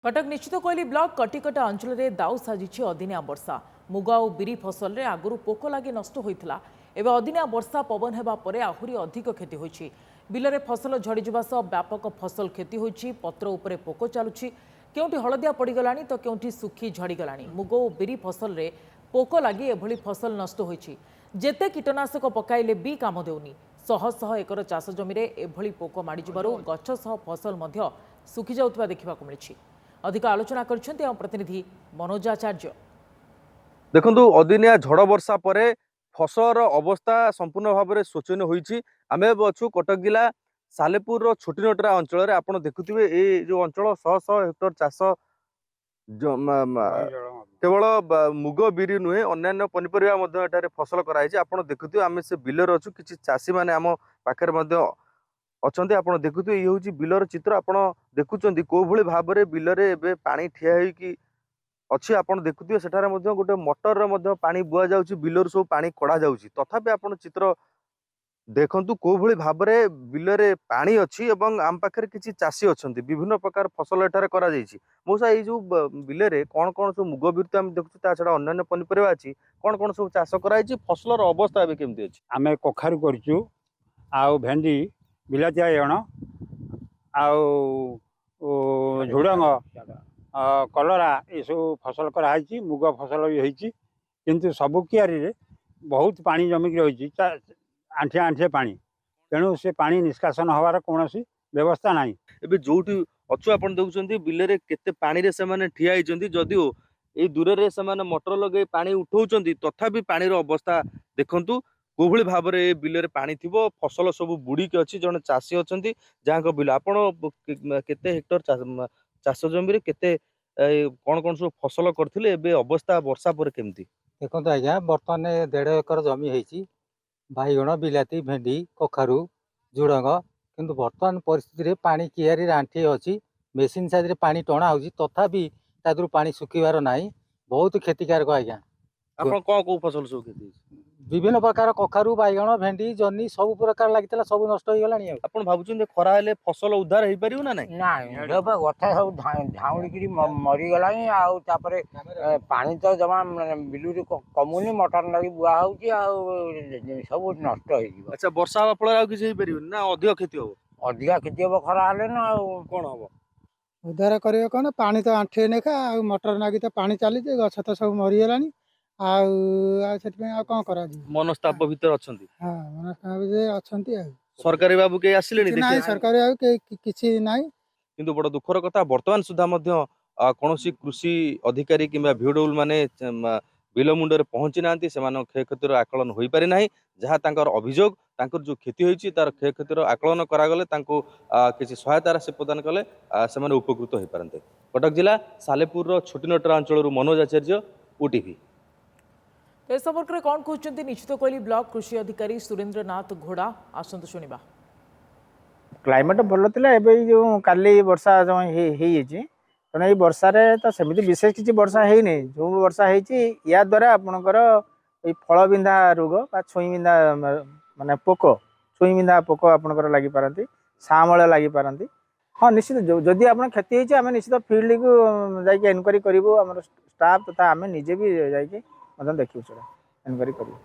कटक निश्चित कोइली ब्लॉक कटिकटा अंचल में दाऊ साजिछि अदिनिया वर्षा मुग और बिरी फसल रे आगुरु पोक लगी नष्ट होइथिला एबे अदिनिया वर्षा पवन हेबा परे आहुरी अधिक क्षति होइछि बिलरे फसल झड़ी जिबा सह व्यापक फसल क्षति होइछि पत्र उपरे पोक चालुछि केउंटी हळदिया पड़गलानी तो केउंटी सुखी झड़ीगलानी मुग और बिरी फसल रे पोक लगी एभली फसल नष्ट होइछि जेते कीटनाशक पकाइले भी काम देउनी शह शह एकर चाष जमी रे एभली पोक माड़ी जिबारु गछ सह फसल मध्य सुखी जाउतबा देखिबाकु मिलिछि अधिक आलोचना करछन्ते हम प्रतिनिधि मनोज आचार्य। देखंतु अदिनिया झड़ वर्षा परे फसलर अवस्था संपूर्ण भाव में शोचनीय होईछि। आमे अछु कटक जिला सालेपुर छोटीनटरा अंचल रे आपण देखुथिबे ए जो अंचल शह शह हेक्टर चाष केवल मुग बिरी नुहे अन्य पनिपरिया मध्य एटारे फसल कराइछि। आपण देखुथिबे आमे से बिलर अछु किछि चाषी माने आम पाखरे मध्य अच्छा आप देखुए ये हूँ बिलर चित्र आप देखुं कौ भाई भाव में बिलरे एवं पानी ठिया अच्छी आप देखुए सेठारे गोटे मटर पानी बुआ जाऊँगी बिलर सब पानी कड़ा जाऊँगी तथापि आप चित्र देखु कौ भाई भाव में बिलरे पानी अच्छी आम पाखे किसी चाषी अच्छा विभिन्न प्रकार फसल एठार मौसा ये जो बिलरे कौन कौन सब मुग बिर तो देखुँ छड़ा अन्य पनीपरिया अच्छी कौन कौन सब चाष कराई फसलर अवस्था एवं केमती अच्छी आम कखारू करूँ आ भेंडी बिलाती बाइगण झुड़ंग कलरा ये सब फसल कराई मुग फसल भी होती किंतु सबु कियारी बहुत पानी जमिक रही आंठिया आंठिए पानी तेणु से पानी निष्कासन हवार कौन व्यवस्था ना एबे जोटी अच्छु आप देखुं बिलरे केते पानी रे से माने ठिया होइचंती जदिओ ए दूर रे से माने मोटर लगे पानी उठाउचंती तथापि पानी रो अवस्था देखंतु कोभली भाव में बिलरे पानी थिबो फसल सब बुड़ीक अच्छी जड़े चाषी अच्छा जहाँ बिल आप केते हेक्टर चाष जमी केते कौन कौन सब फसल करथिले एबे अवस्था वर्षा पर केमती देखो आज्ञा बर्तमान 1.5 एकर जमी होती बाइगण बिलाती भेंडी कखारू झुड़ंग किंतु बर्तमान परिस्थिति रे पानी कियारी आंठी अच्छी मेसीन साइज पानी टणा हो तथापि तादू पानी सुखिबार नाही बहुत क्षतिकारक आज्ञा आपण कौन कौ फसल सब खेती विभिन्न प्रकार कखारू बाइगण भेंडी जन्नी सब प्रकार लगी सब नष्ट हो गलानी आपण भाबुचन खरा हेले फसल उद्धार हो पारियो ना नहीं ना गथा सब झाउड़ी मरीगलानी आउे पानी तो जमा बिलुरी कमुनी मटन लगी बुआ हो सब नष्ट हो। अच्छा वर्षा हवा फल किसी ना अधिक क्षति हम अधिका क्षति हम खरा हेले ना कौन हम उद्धार कर कौन पानी तो आंठे नेखा मटर नागी तो पानी चली गछ तो सब मरीगलानी कौन करा मनस्ताप भीतर अच्छा हाँ मनस्ताप अच्छा सरकारी बाबू के आसिले सरकारी बाबू किसी नाई किंतु बड़ दुखर कथा वर्तमान सुधा कौन कृषि अधिकारी किंबा भिडोल माने बिल मुंडे पहुंची ना क्षयक्षतिर आकलन हो पारि ना जहाँ अभियोग जो क्षति होती तार क्षयक्षतिर आकलन करागले किसी सहायता राशि प्रदान कले से उपकृत हो पारते। कटक जिला सालेपुर छोटीनटरा अंचल मनोज आचार्य ओटीवी। ए संपर्क में कौन कहते निश्चित कोइली ब्लॉक कृषि अधिकारी सुरेंद्र नाथ घोड़ा आसतु शुणा। क्लाइमेट भल था एवं जो काली वर्षा जो तेना ये वर्षार तो सेमती विशेष किसी वर्षा है जो वर्षा या द्वारा आपणकर फल बिंधा रोग छुई बिंधा माने पोक छुई बिंधा पोक आपणकर लगी पारती सामल लगी पारती। हाँ निश्चित जदि आप क्षति होती आम निश्चित फिल्ड को जाकि एनक्वारी करूँ आम स्टाफ तथा आम निजे भी जाकि देखू एनक्वारी करूँ।